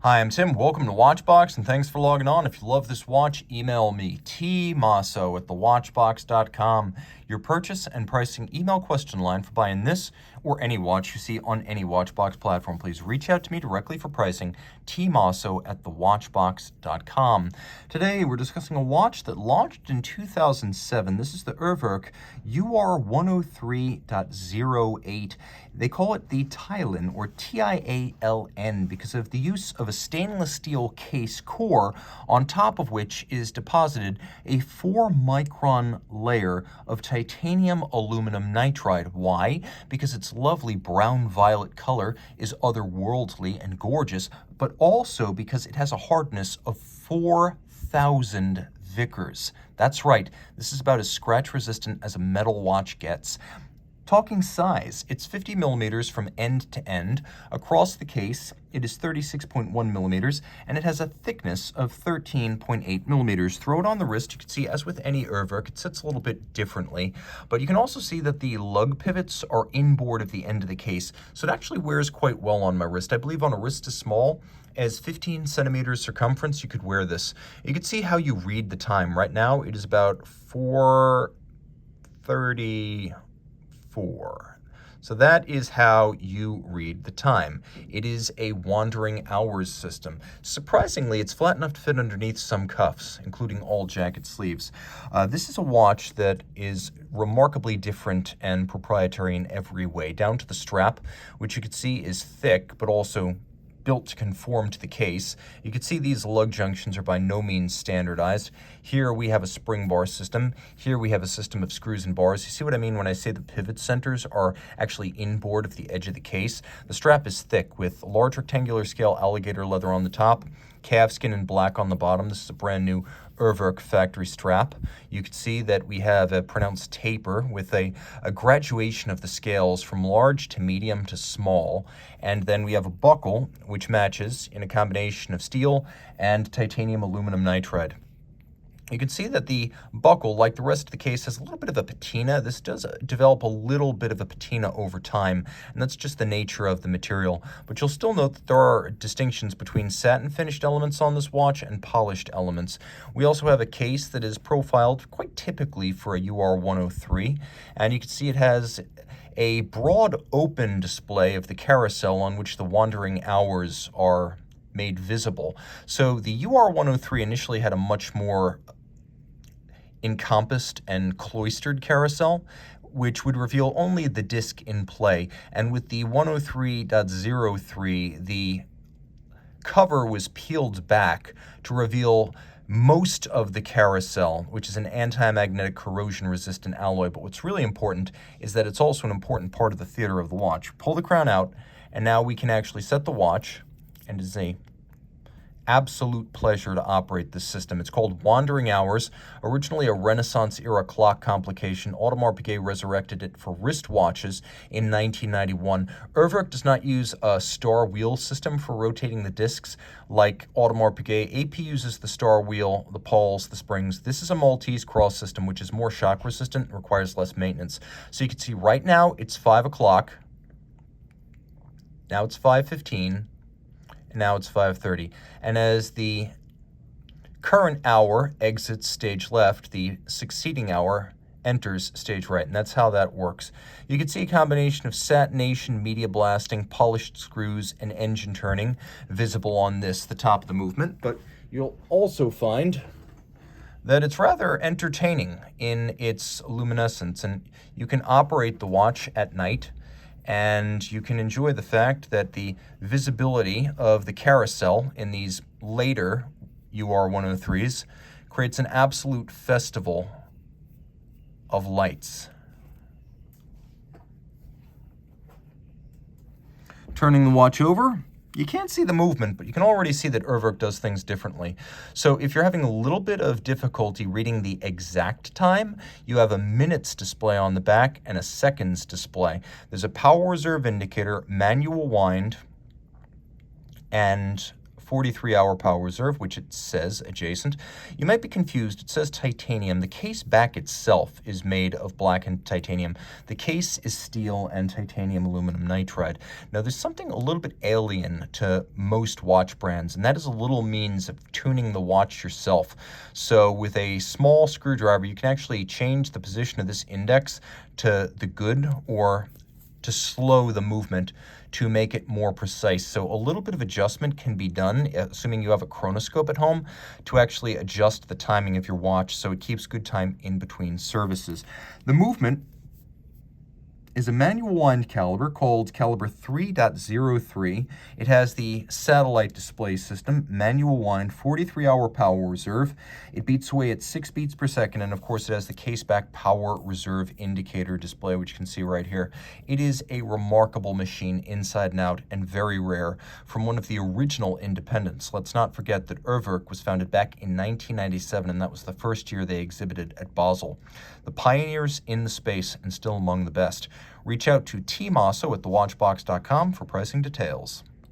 Hi, I'm Tim. Welcome to Watchbox, and thanks for logging on. If you love this watch, email me, tmosso@thewatchbox.com. Your purchase and pricing email question line for buying this or any watch you see on any Watchbox platform. Please reach out to me directly for pricing, tmosso@thewatchbox.com. Today, we're discussing a watch that launched in 2007. This is the Urwerk UR-103.08. They call it the TiALN, or TiALN, because of the use of a stainless steel case core on top of which is deposited a 4-micron layer of titanium aluminum nitride. Why? Because its lovely brown-violet color is otherworldly and gorgeous, but also because it has a hardness of 4,000 Vickers. That's right, this is about as scratch-resistant as a metal watch gets. Talking size, it's 50 millimeters from end to end. Across the case, it is 36.1 millimeters, and it has a thickness of 13.8 millimeters. Throw it on the wrist. You can see, as with any Urwerk, it sits a little bit differently, but you can also see that the lug pivots are inboard at the end of the case, so it actually wears quite well on my wrist. I believe on a wrist as small as 15 centimeters circumference, you could wear this. You can see how you read the time. Right now, it is about 4:34. So that is how you read the time. It is a wandering hours system. Surprisingly, it's flat enough to fit underneath some cuffs, including all jacket sleeves. This is a watch that is remarkably different and proprietary in every way, down to the strap, which you can see is thick, but also built to conform to the case. You can see these lug junctions are by no means standardized. Here we have a spring bar system. Here we have a system of screws and bars. You see what I mean when I say the pivot centers are actually inboard of the edge of the case? The strap is thick with large rectangular scale alligator leather on the top, calfskin in black on the bottom. This is a brand new Urwerk factory strap. You can see that we have a pronounced taper with a graduation of the scales from large to medium to small. And then we have a buckle, which matches in a combination of steel and titanium aluminum nitride. You can see that the buckle, like the rest of the case, has a little bit of a patina. This does develop a little bit of a patina over time, and that's just the nature of the material. But you'll still note that there are distinctions between satin-finished elements on this watch and polished elements. We also have a case that is profiled quite typically for a UR-103, and you can see it has a broad open display of the carousel on which the wandering hours are made visible. So the UR-103 initially had a much more encompassed and cloistered carousel, which would reveal only the disc in play. And with the 103.03, the cover was peeled back to reveal most of the carousel, which is an anti-magnetic corrosion-resistant alloy. But what's really important is that it's also an important part of the theater of the watch. Pull the crown out, and now we can actually set the watch, and it is an absolute pleasure to operate this system. It's called Wandering Hours, originally a Renaissance-era clock complication. Audemars Piguet resurrected it for wristwatches in 1991. Urwerk does not use a star wheel system for rotating the discs like Audemars Piguet. AP uses the star wheel, the pawls, the springs. This is a Maltese cross system, which is more shock resistant and requires less maintenance. So you can see right now it's 5 o'clock. Now it's 5:15. Now it's 5:30. And as the current hour exits stage left, the succeeding hour enters stage right, and that's how that works. You can see a combination of satination, media blasting, polished screws, and engine turning visible on this, the top of the movement, but you'll also find that it's rather entertaining in its luminescence, and you can operate the watch at night, and you can enjoy the fact that the visibility of the carousel in these later UR-103s creates an absolute festival of lights. Turning the watch over, you can't see the movement, but you can already see that Urwerk does things differently. So if you're having a little bit of difficulty reading the exact time, you have a minutes display on the back and a seconds display. There's a power reserve indicator, manual wind, and 43-hour power reserve, which it says adjacent. You might be confused. It says titanium. The Caseback itself is made of blackened titanium. The case is steel and titanium aluminum nitride. Now, there's something a little bit alien to most watch brands, and that is a little means of tuning the watch yourself. So with a small screwdriver, you can actually change the position of this index to the good or to slow the movement to make it more precise. So a little bit of adjustment can be done, assuming you have a chronoscope at home, to actually adjust the timing of your watch so it keeps good time in between services. The movement is a manual wind caliber called caliber 3.03. It has the satellite display system, manual wind, 43-hour power reserve. It beats away at 6 beats per second, and of course it has the Caseback power reserve indicator display, which you can see right here. It is a remarkable machine inside and out, and very rare, from one of the original independents. Let's not forget that Urwerk was founded back in 1997, and that was the first year they exhibited at Basel. The pioneers in the space, and still among the best. Reach out to Tim Mosso at thewatchbox.com for pricing details.